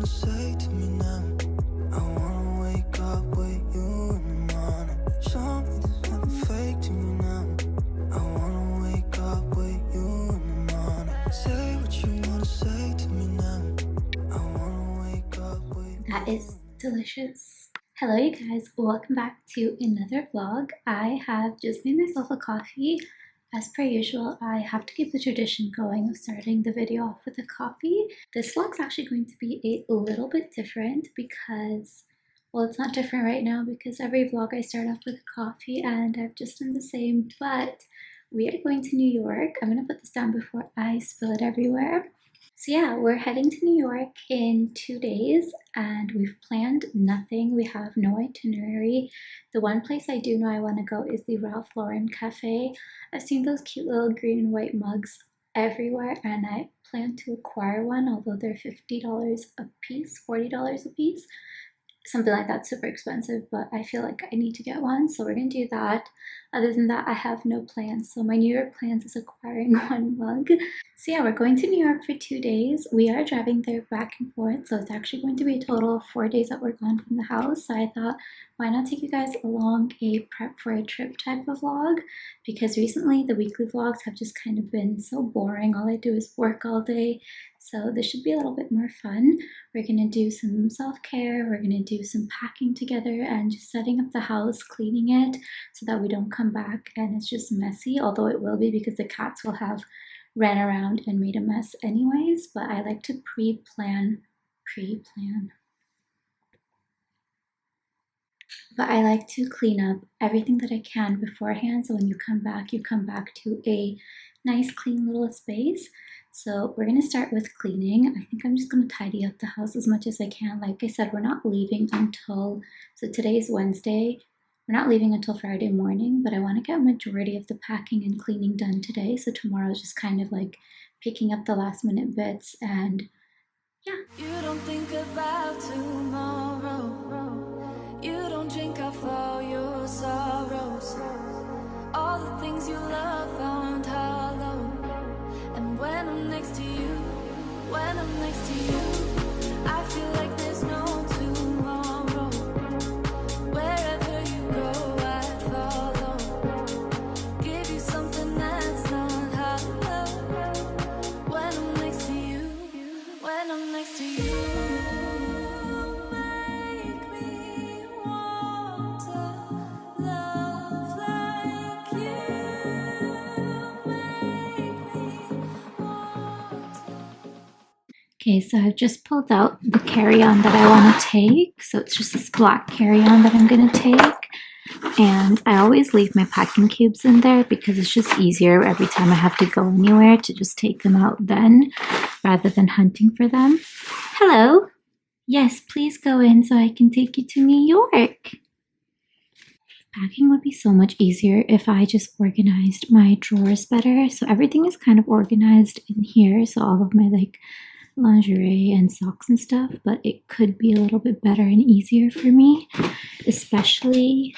wanna say to me now? I wanna wake up with you in the morning. Show me there's nothing fake to me now. I wanna wake up with you in the morning. Say what you wanna say to me now. I wanna wake up with you. That is delicious. Hello you guys, welcome back to another vlog. I have just made myself a coffee. As per usual, I have to keep the tradition going of starting the video off with a coffee. This vlog's actually going to be a little bit different because, well, it's not different right now because every vlog I start off with a coffee and I've just done the same, but we are going to New York. I'm gonna put this down before I spill it everywhere. So yeah, we're heading to New York in 2 days and we've planned nothing. We have no itinerary. The one place I do know I want to go is the Ralph Lauren Cafe. I've seen those cute little green and white mugs everywhere and I plan to acquire one, although they're $50 a piece, $40 a piece. Something like that, super expensive, but I feel like I need to get one, so we're gonna do that. Other than that, I have no plans. So my New York plans is acquiring one mug. So yeah, we're going to New York for 2 days. We are driving there back and forth, so it's actually going to be a total of 4 days that we're gone from the house. So I thought, why not take you guys along a prep for a trip type of vlog? Because recently the weekly vlogs have just kind of been so boring. All I do is work all day. So this should be a little bit more fun. We're gonna do some self-care, we're gonna do some packing together and just setting up the house, cleaning it so that we don't come back and it's just messy, although it will be because the cats will have ran around and made a mess anyways, but I like to pre-plan. But I like to clean up everything that I can beforehand, so when you come back to a nice clean little space. So we're gonna start with cleaning. I think I'm just gonna tidy up the house as much as I can. Like I said, we're not leaving until, so today's Wednesday, we're not leaving until Friday morning, but I want to get a majority of the packing and cleaning done today. So tomorrow is just kind of like picking up the last minute bits and yeah. You don't think about tomorrow. You don't drink off all your sorrows. All the things you love aren't hollow. And when I'm next to you, I feel like there's no tomorrow. Wherever you go, I'd follow. Give you something that's not hollow. When I'm next to you, make me want to love like you. Okay, so I've just pulled out the carry-on that I want to take. So it's just this black carry-on that I'm going to take. And I always leave my packing cubes in there because it's just easier every time I have to go anywhere to just take them out then rather than hunting for them. Hello. Yes, please go in so I can take you to New York. Packing would be so much easier if I just organized my drawers better. So everything is kind of organized in here. So all of my like lingerie and socks and stuff, but it could be a little bit better and easier for me, especially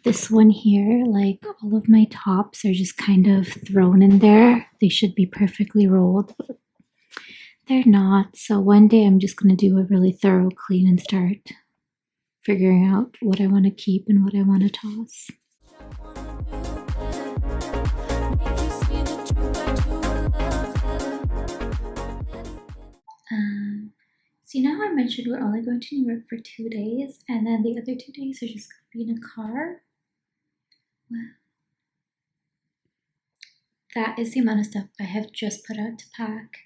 this one here. Like all of my tops are just kind of thrown in there. They should be perfectly rolled, but they're not. So one day I'm just going to do a really thorough clean and start figuring out what I want to keep and what I want to toss. So you know how I mentioned we're only going to New York for 2 days and then the other 2 days are just going to be in a car? Well, that is the amount of stuff I have just put out to pack.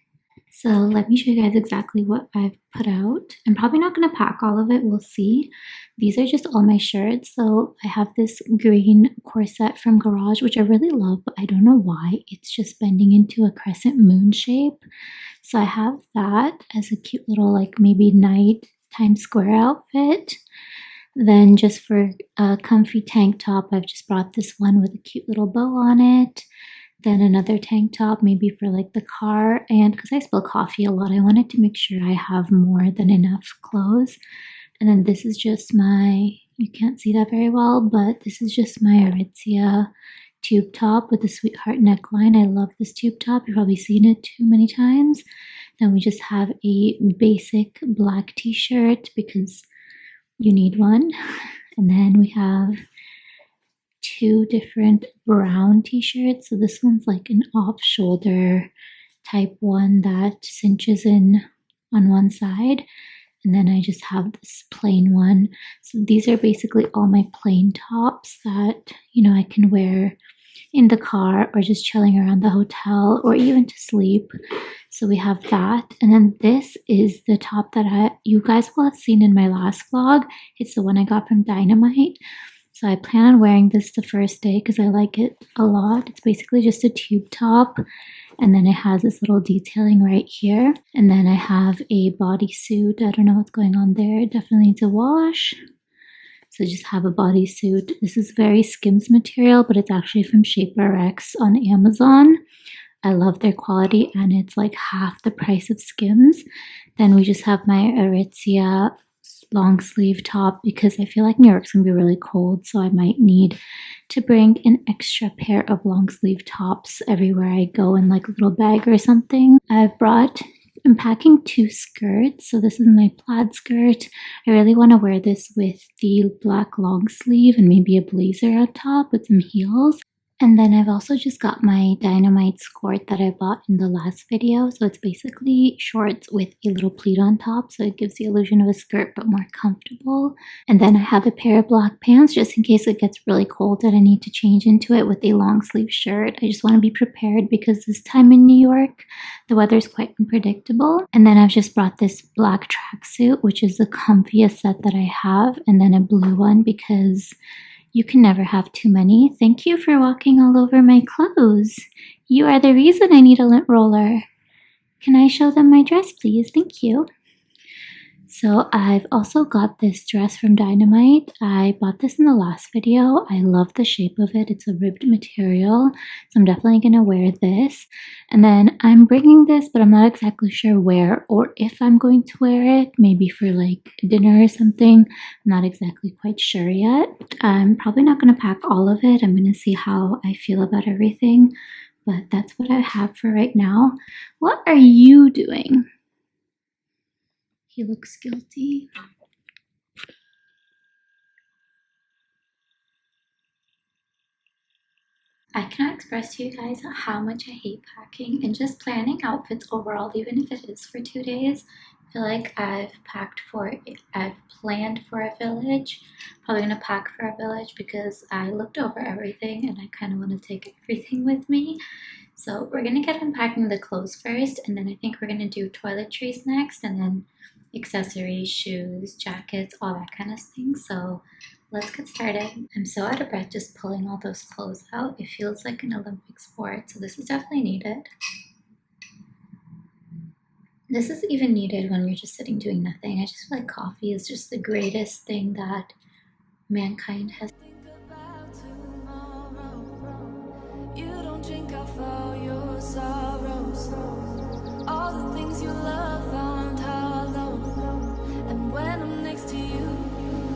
So let me show you guys exactly what I've put out. I'm probably not going to pack all of it, we'll see. These are just all my shirts. So I have this green corset from Garage, which I really love, but I don't know why. It's just bending into a crescent moon shape. So I have that as a cute little like maybe night Times Square outfit. Then just for a comfy tank top, I've just brought this one with a cute little bow on it. Then another tank top, maybe for like the car. And because I spill coffee a lot, I wanted to make sure I have more than enough clothes. And then this is just my, you can't see that very well, but this is just my Aritzia tube top with the sweetheart neckline. I love this tube top. You've probably seen it too many times. And we just have a basic black t-shirt because you need one. And then we have two different brown t-shirts. So this one's like an off-shoulder type one that cinches in on one side. And then I just have this plain one. So these are basically all my plain tops that, I can wear in the car or just chilling around the hotel or even to sleep. So we have that. And then this is the top that you guys will have seen in my last vlog. It's the one I got from Dynamite. So I plan on wearing this the first day because I like it a lot. It's basically just a tube top. And then it has this little detailing right here. And then I have a bodysuit. I don't know what's going on there. It definitely needs a wash. So I just have a bodysuit. This is very Skims material, but it's actually from Shaper X on Amazon. I love their quality and it's like half the price of Skims. Then we just have my Aritzia long sleeve top because I feel like New York's gonna be really cold, so I might need to bring an extra pair of long sleeve tops everywhere I go in like a little bag or something. I'm packing two skirts. So this is my plaid skirt. I really want to wear this with the black long sleeve and maybe a blazer on top with some heels. And then I've also just got my Dynamite skirt that I bought in the last video. So it's basically shorts with a little pleat on top. So it gives the illusion of a skirt, but more comfortable. And then I have a pair of black pants just in case it gets really cold and I need to change into it with a long sleeve shirt. I just want to be prepared because this time in New York, the weather is quite unpredictable. And then I've just brought this black tracksuit, which is the comfiest set that I have. And then a blue one because you can never have too many. Thank you for walking all over my clothes. You are the reason I need a lint roller. Can I show them my dress, please? Thank you. So I've also got this dress from Dynamite. I bought this in the last video. I love the shape of it. It's a ribbed material. So I'm definitely going to wear this. And then I'm bringing this, but I'm not exactly sure where or if I'm going to wear it. Maybe for like dinner or something. I'm not exactly quite sure yet. I'm probably not going to pack all of it. I'm going to see how I feel about everything. But that's what I have for right now. What are you doing? He looks guilty. I cannot express to you guys how much I hate packing and just planning outfits overall, even if it is for 2 days. I feel like I've planned for a village. Probably gonna pack for a village because I looked over everything and I kind of want to take everything with me. So we're gonna get unpacking the clothes first, and then I think we're gonna do toiletries next, and then accessories, shoes, jackets, all that kind of thing. So let's get started. I'm so out of breath just pulling all those clothes out. It feels like an Olympic sport, so this is definitely needed. This is even needed when you're just sitting doing nothing. I just feel like coffee is just the greatest thing that mankind has. You don't drink off all your sorrows, all the things you love found hollow. And when I'm next to you,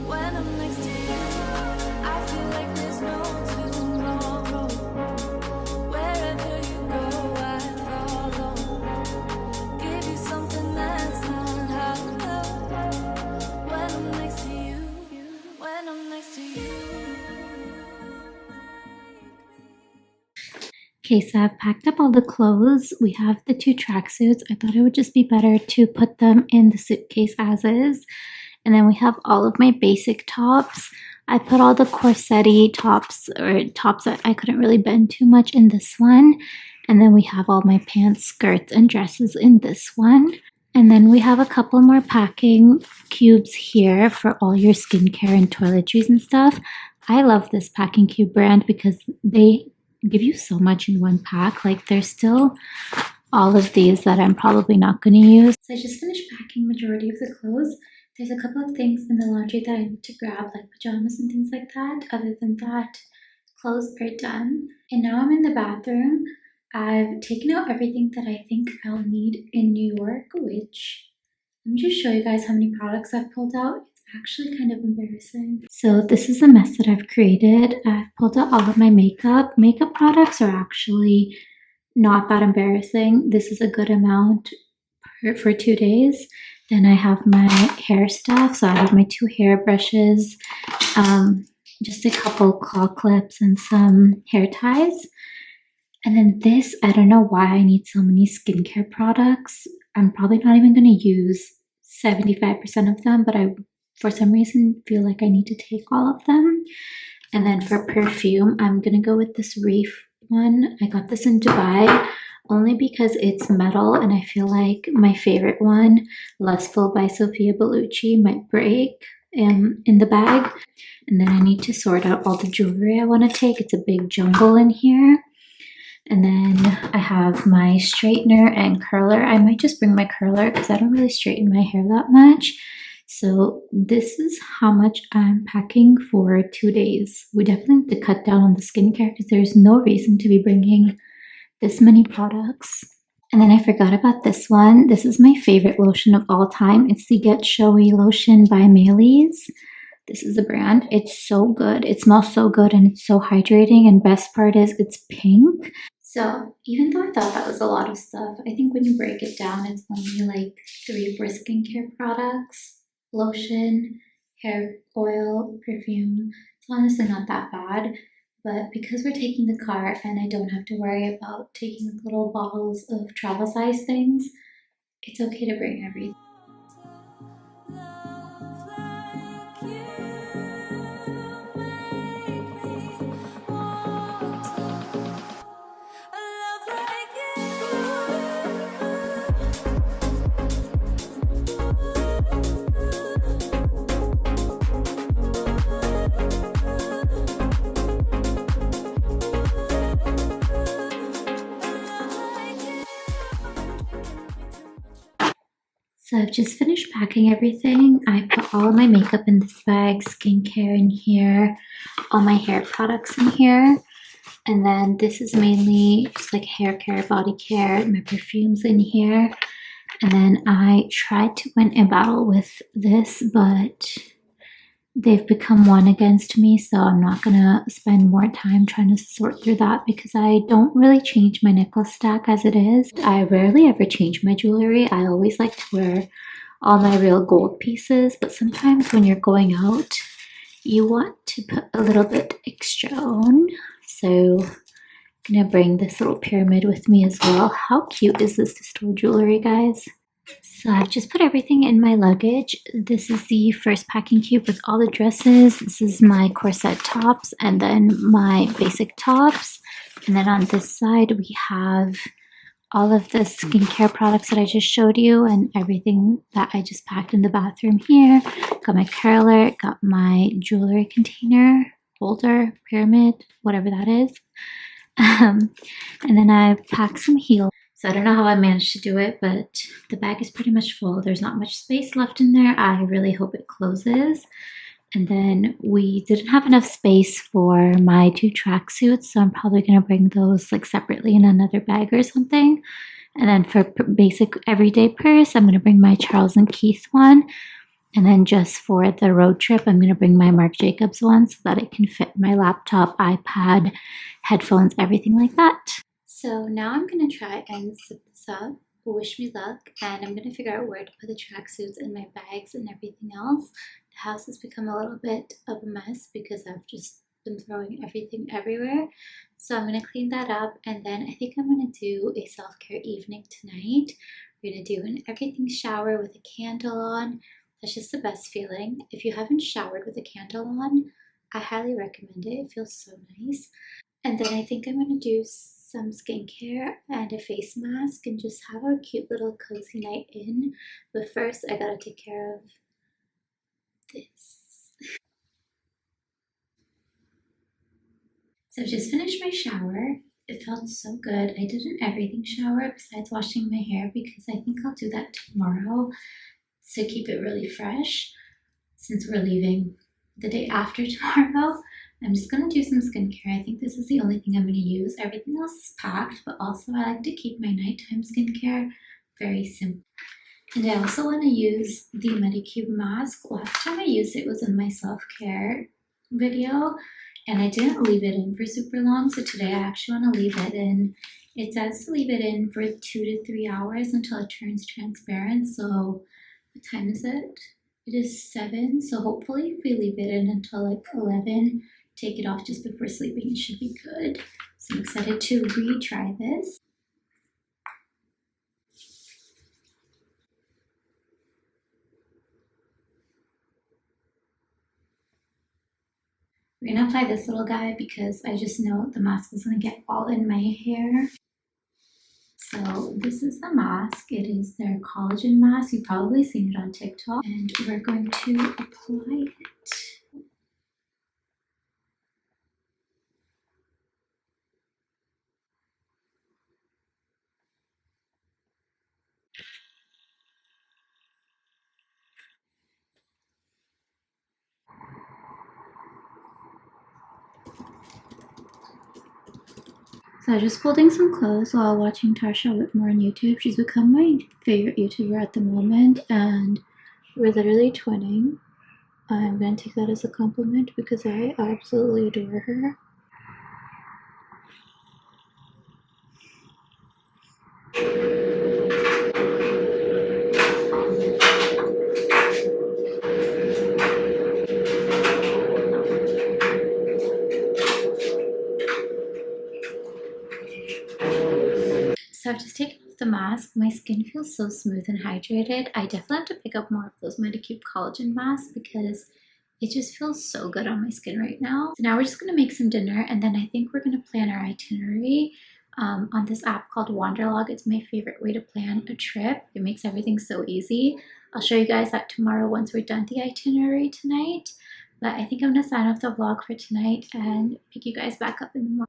I feel like there's no tomorrow. Wherever you go, I follow. Give you something that's not hollow. When I'm next to you, Okay, so I've packed up all the clothes. We have the two tracksuits. I thought it would just be better to put them in the suitcase as is. And then we have all of my basic tops. I put all the corsetti tops or tops that I couldn't really bend too much in this one. And then we have all my pants, skirts, and dresses in this one. And then we have a couple more packing cubes here for all your skincare and toiletries and stuff. I love this packing cube brand because they give you so much in one pack. Like there's still all of these that I'm probably not going to use. So I just finished packing majority of the clothes. There's a couple of things in the laundry that I need to grab, like pajamas and things like that. Other than that, clothes are done. And now I'm in the bathroom. I've taken out everything that I think I'll need in New York, which, let me just show you guys how many products I've pulled out. It's actually kind of embarrassing. So this is a mess that I've created. I've pulled out all of my makeup. Makeup products are actually not that embarrassing. This is a good amount for 2 days. Then I have my hair stuff. So I have my 2 hair brushes, just a couple claw clips and some hair ties. And then this, I don't know why I need so many skincare products. I'm probably not even going to use 75% of them, but I, for some reason, feel like I need to take all of them. And then for perfume, I'm going to go with this Reef one. I got this in Dubai only because it's metal, and I feel like my favorite one, Lustful by Sofia Bellucci, might break in the bag. And then I need to sort out all the jewelry I want to take. It's a big jungle in here. And then I have my straightener and curler. I might just bring my curler because I don't really straighten my hair that much. So this is how much I'm packing for 2 days. We definitely have to cut down on the skincare because there's no reason to be bringing this many products. And then I forgot about this one. This is my favorite lotion of all time. It's the Get Showy lotion by Maylis. This is the brand. It's so good. It smells so good and it's so hydrating. And best part is it's pink. So even though I thought that was a lot of stuff, I think when you break it down, it's only like 3 for skincare products, lotion, hair oil, perfume. It's honestly not that bad. But because we're taking the car and I don't have to worry about taking little bottles of travel size things, it's okay to bring everything. So I've just finished packing everything. I put all of my makeup in this bag, skincare in here, all my hair products in here. And then this is mainly just like hair care, body care, my perfumes in here. And then I tried to win a battle with this, but they've become one against me, so I'm not gonna spend more time trying to sort through that because I don't really change my necklace stack as it is. I rarely ever change my jewelry. I always like to wear all my real gold pieces, but sometimes when you're going out, you want to put a little bit extra on. So I'm gonna bring this little pyramid with me as well. How cute is this to store jewelry, guys? So I've just put everything in my luggage. This is the first packing cube with all the dresses. This is my corset tops and then my basic tops. And then on this side, we have all of the skincare products that I just showed you and everything that I just packed in the bathroom here. Got my curler, got my jewelry container, holder, pyramid, whatever that is. And then I packed some heels. So I don't know how I managed to do it, but the bag is pretty much full. There's not much space left in there. I really hope it closes. And then we didn't have enough space for my 2 tracksuits, so I'm probably going to bring those like separately in another bag or something. And then for basic everyday purse, I'm going to bring my Charles & Keith one. And then just for the road trip, I'm going to bring my Marc Jacobs one so that it can fit my laptop, iPad, headphones, everything like that. So now I'm going to try and zip this up, wish me luck, and I'm going to figure out where to put the tracksuits and my bags and everything else. The house has become a little bit of a mess because I've just been throwing everything everywhere. So I'm going to clean that up, and then I think I'm going to do a self-care evening tonight. We're going to do an everything shower with a candle on. That's just the best feeling. If you haven't showered with a candle on, I highly recommend it. It feels so nice. And then I think I'm going to do some skincare and a face mask and just have a cute little cozy night in. But first, I gotta take care of this. So I've just finished my shower. It felt so good. I did an everything shower besides washing my hair because I think I'll do that tomorrow to keep it really fresh since we're leaving the day after tomorrow. I'm just going to do some skincare. I think this is the only thing I'm going to use. Everything else is packed, but also I like to keep my nighttime skincare very simple. And I also want to use the Medicube mask. Last time I used it was in my self-care video, and I didn't leave it in for super long, so today I actually want to leave it in It says to leave it in for 2 to 3 hours until it turns transparent. So what time is it? It is 7. So hopefully if we leave it in until like 11, take it off just before sleeping, it should be good. So I'm excited to retry this. We're gonna apply this little guy because I just know the mask is gonna get all in my hair. So this is the mask. It is their collagen mask. You've probably seen it on TikTok. And we're going to apply it. So I was just folding some clothes while watching Tarsha Whitmore on YouTube. She's become my favorite YouTuber at the moment, and we're literally twinning. I'm gonna take that as a compliment because I absolutely adore her. So I've just taken off the mask. My skin feels so smooth and hydrated. I definitely have to pick up more of those Medicube collagen masks because it just feels so good on my skin right now. So now we're just gonna make some dinner, and then I think we're gonna plan our itinerary on this app called Wanderlog. It's my favorite way to plan a trip. It makes everything so easy. I'll show you guys that tomorrow once we're done the itinerary tonight. But I think I'm gonna sign off the vlog for tonight and pick you guys back up in the morning.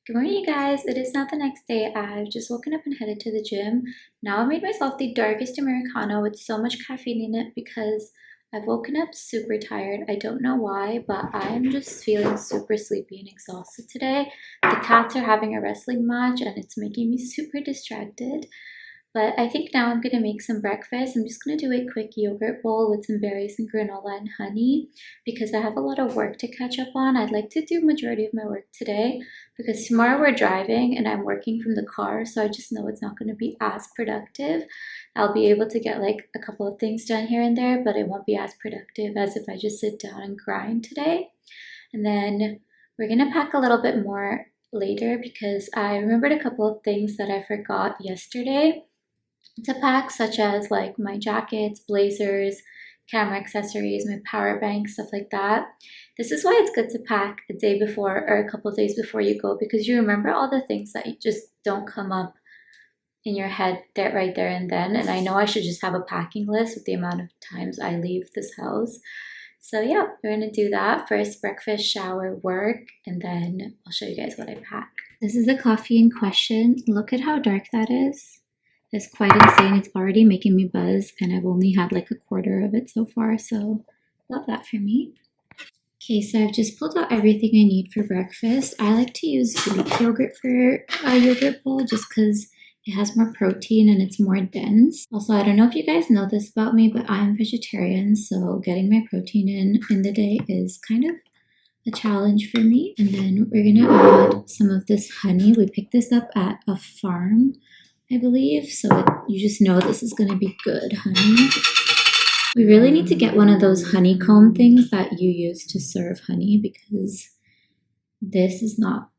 Good morning, you guys. It is now the next day. I've just woken up and headed to the gym. Now I made myself the darkest Americano with so much caffeine in it because I've woken up super tired. I don't know why, but I'm just feeling super sleepy and exhausted today. The cats are having a wrestling match and it's making me super distracted. But I think now I'm going to make some breakfast. I'm just going to do a quick yogurt bowl with some berries and granola and honey because I have a lot of work to catch up on. I'd like to do majority of my work today because tomorrow we're driving and I'm working from the car, so I just know it's not going to be as productive. I'll be able to get like a couple of things done here and there, but it won't be as productive as if I just sit down and grind today. And then we're going to pack a little bit more later because I remembered a couple of things that I forgot yesterday to pack, such as like my jackets, blazers, camera accessories, my power bank, stuff like that. This is why it's good to pack a day before or a couple of days before you go because you remember all the things that you just don't come up in your head right there and then. And I know I should just have a packing list with the amount of times I leave this house. So yeah, we're gonna do that. First, breakfast, shower, work, and then I'll show you guys what I pack. This is the coffee in question. Look at how dark that is. It's quite insane. It's already making me buzz and I've only had like a quarter of it so far, so love that for me. Okay, so I've just pulled out everything I need for breakfast. I like to use Greek yogurt for a yogurt bowl just because it has more protein and it's more dense. Also, I don't know if you guys know this about me, but I'm vegetarian, so getting my protein in the day is kind of a challenge for me. And then we're gonna add some of this honey. We picked this up at a farm, I believe, so you just know this is gonna be good honey. We really need to get one of those honeycomb things that you use to serve honey because this is not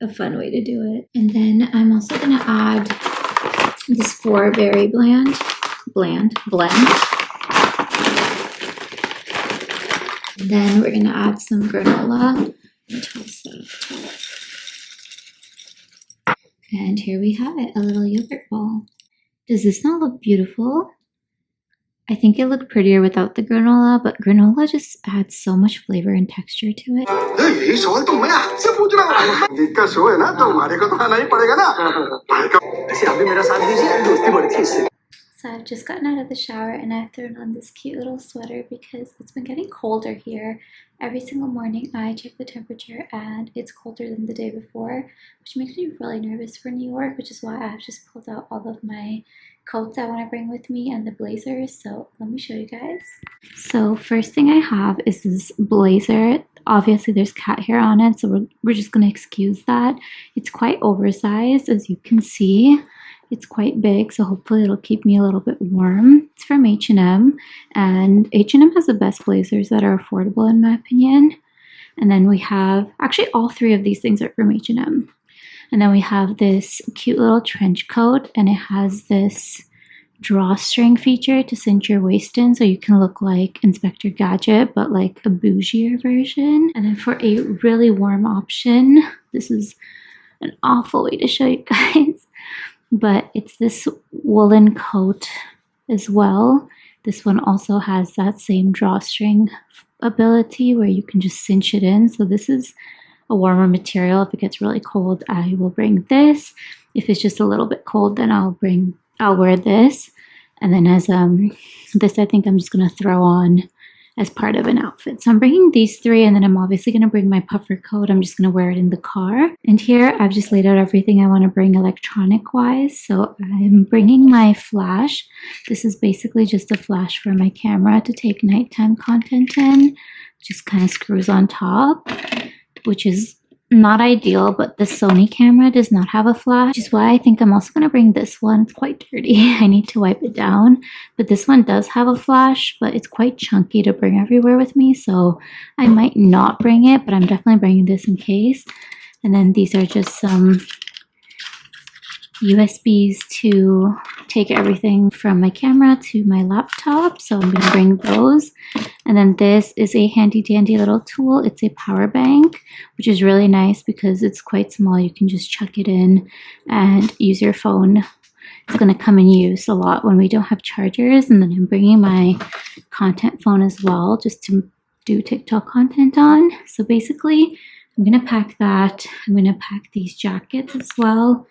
a fun way to do it. And then I'm also gonna add this 4-berry blend. And then we're gonna add some granola. And here we have it, a little yogurt bowl. Does this not look beautiful? I think it looked prettier without the granola, but granola just adds so much flavor and texture to it. So I've just gotten out of the shower and I've thrown on this cute little sweater because it's been getting colder here. Every single morning I check the temperature and it's colder than the day before, which makes me really nervous for New York, which is why I've just pulled out all of my coats I want to bring with me and the blazers. So let me show you guys. So first thing I have is this blazer. Obviously there's cat hair on it, so we're just going to excuse that. It's quite oversized, as you can see. It's quite big, so hopefully it'll keep me a little bit warm. It's from H&M, and H&M has the best blazers that are affordable in my opinion. And then we have, actually all three of these things are from H&M. And then we have this cute little trench coat, and it has this drawstring feature to cinch your waist in, so you can look like Inspector Gadget, but like a bougier version. And then for a really warm option, this is an awful way to show you guys, but it's this woolen coat as well. This one also has that same drawstring ability where you can just cinch it in. So this is a warmer material. If it gets really cold, I will bring this. If it's just a little bit cold, then I'll wear this. And then as this, I think I'm just gonna throw on as part of an outfit. So I'm bringing these three, and then I'm obviously gonna bring my puffer coat. I'm just gonna wear it in the car. And here I've just laid out everything I wanna bring electronic wise. So I'm bringing my flash. This is basically just a flash for my camera to take nighttime content in. Just kind of screws on top, which is not ideal, but the Sony camera does not have a flash, which is why I think I'm also going to bring this one. It's quite dirty. I need to wipe it down, but this one does have a flash, but it's quite chunky to bring everywhere with me, so I might not bring it, but I'm definitely bringing this in case. And then these are just some USBs to take everything from my camera to my laptop, so I'm going to bring those. And then this is a handy dandy little tool. It's a power bank, which is really nice because it's quite small. You can just chuck it in and use your phone. It's going to come in use a lot when we don't have chargers. And then I'm bringing my content phone as well, just to do TikTok content on. So basically, I'm going to pack that. I'm going to pack these jackets as well.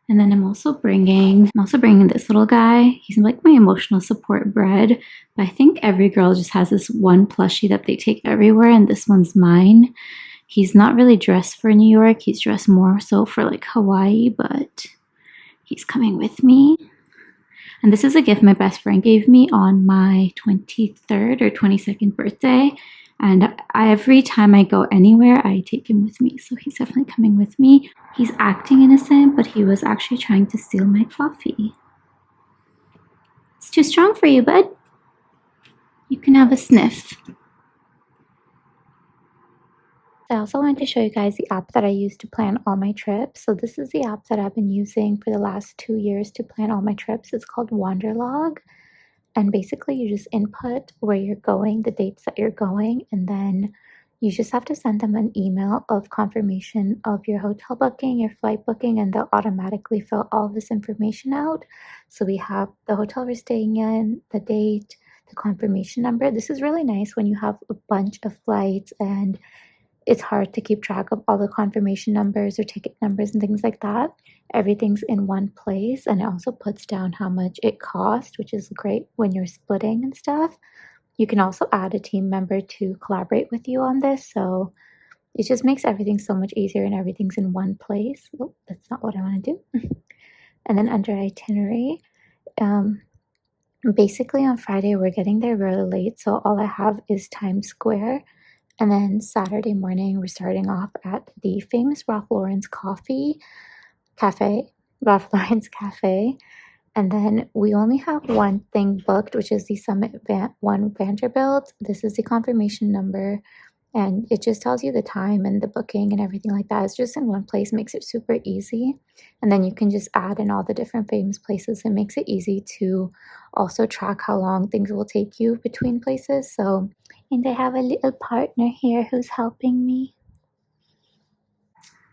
And then I'm also bringing this little guy. He's like my emotional support bread. But I think every girl just has this one plushie that they take everywhere, and this one's mine. He's not really dressed for New York. He's dressed more so for like Hawaii, but he's coming with me. And this is a gift my best friend gave me on my 23rd or 22nd birthday. And every time I go anywhere, I take him with me. So he's definitely coming with me. He's acting innocent, but he was actually trying to steal my coffee. It's too strong for you, bud. You can have a sniff. I also wanted to show you guys the app that I use to plan all my trips. So this is the app that I've been using for the last 2 years to plan all my trips. It's called Wanderlog. And basically you just input where you're going, the dates that you're going, and then you just have to send them an email of confirmation of your hotel booking, your flight booking, and they'll automatically fill all this information out. So we have the hotel we're staying in, the date, the confirmation number. This is really nice when you have a bunch of flights and it's hard to keep track of all the confirmation numbers or ticket numbers and things like that. Everything's in one place, and it also puts down how much it cost, which is great when you're splitting and stuff. You can also add a team member to collaborate with you on this, so it just makes everything so much easier and everything's in one place. Oh, that's not what I want to do. And then under itinerary, basically on Friday we're getting there really late, so all I have is Times Square. And then Saturday morning, we're starting off at the famous Ralph Lauren's Ralph Lauren's Cafe. And then we only have one thing booked, which is the Summit 1 Vanderbilt. This is the confirmation number, and it just tells you the time and the booking and everything like that. It's just in one place, makes it super easy. And then you can just add in all the different famous places. It makes it easy to also track how long things will take you between places. So, and I have a little partner here who's helping me.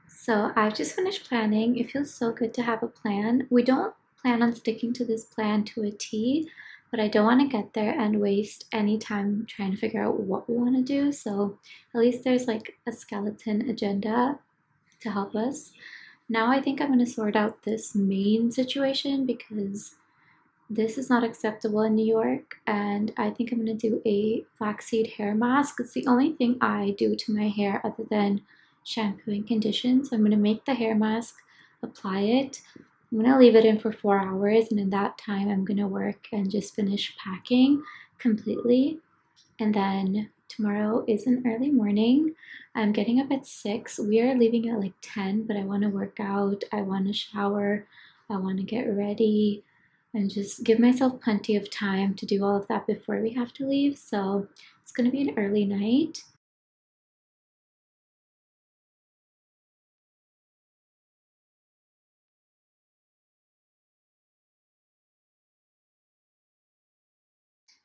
So I've just finished planning. It feels so good to have a plan. We don't plan on sticking to this plan to a T, but I don't want to get there and waste any time trying to figure out what we want to do. So at least there's like a skeleton agenda to help us. Now I think I'm going to sort out this main situation because this is not acceptable in New York, and I think I'm going to do a flaxseed hair mask. It's the only thing I do to my hair other than shampoo and condition. So I'm going to make the hair mask, apply it. I'm going to leave it in for 4 hours, and in that time I'm going to work and just finish packing completely. And then tomorrow is an early morning. I'm getting up at 6. We are leaving at like 10, but I want to work out, I want to shower, I want to get ready, and just give myself plenty of time to do all of that before we have to leave. So it's going to be an early night.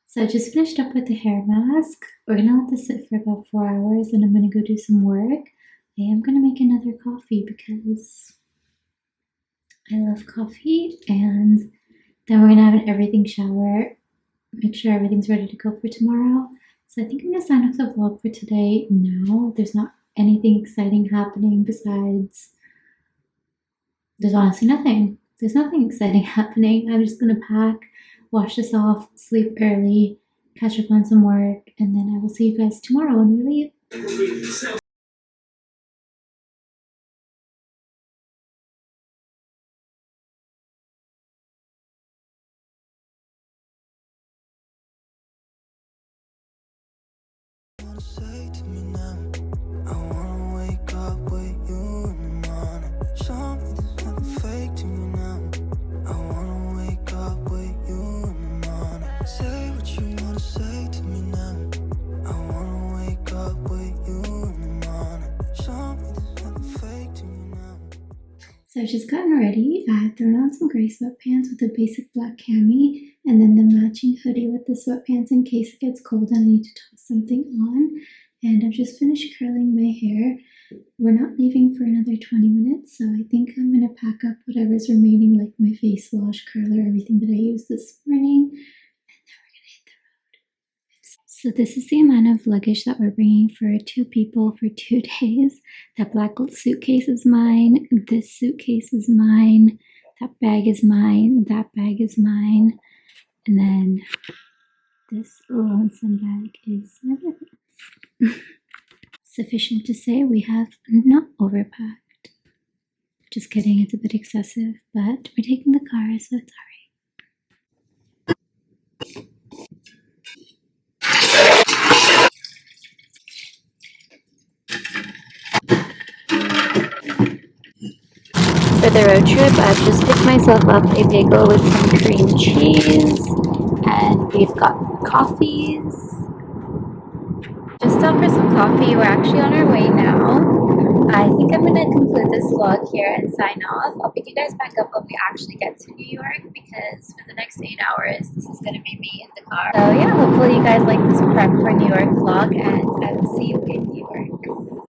So I just finished up with the hair mask. We're gonna let this sit for about 4 hours and I'm gonna go do some work. I am gonna make another coffee because I love coffee, and then we're gonna have an everything shower, make sure everything's ready to go for tomorrow. So I think I'm gonna sign off the vlog for today now. There's not anything exciting happening besides, there's honestly nothing. There's nothing exciting happening. I'm just gonna pack, wash this off, sleep early, catch up on some work, and then I will see you guys tomorrow when we leave. Say to me now, I wanna wake up with you in the morning. Show me there's nothing fake to me now. I wanna wake up with you in the morning. Say what you wanna say to me now. I wanna wake up with you in the morning. Show me there's nothing fake to me now. So I've just gotten ready. I've thrown on some gray sweatpants with a basic black cami, and then the matching hoodie with the sweatpants in case it gets cold and I need to toss something on. And I've just finished curling my hair. We're not leaving for another 20 minutes, so I think I'm gonna pack up whatever's remaining, like my face wash, curler, everything that I used this morning, and then we're gonna hit the road. So this is the amount of luggage that we're bringing for 2 people for 2 days. That black suitcase is mine, this suitcase is mine, that bag is mine, that bag is mine, and then this lonesome bag is my brother's. Sufficient to say we have not overpacked. Just kidding, it's a bit excessive, but we're taking the car, so it's alright. For the road trip, I've just picked myself up a bagel with some cream cheese, and we've got coffees. Just stopped for some coffee. We're actually on our way now. I think I'm going to conclude this vlog here and sign off. I'll pick you guys back up when we actually get to New York, because for the next 8 hours, this is going to be me in the car. So yeah, hopefully you guys like this prep for New York vlog, and I will see you in New York.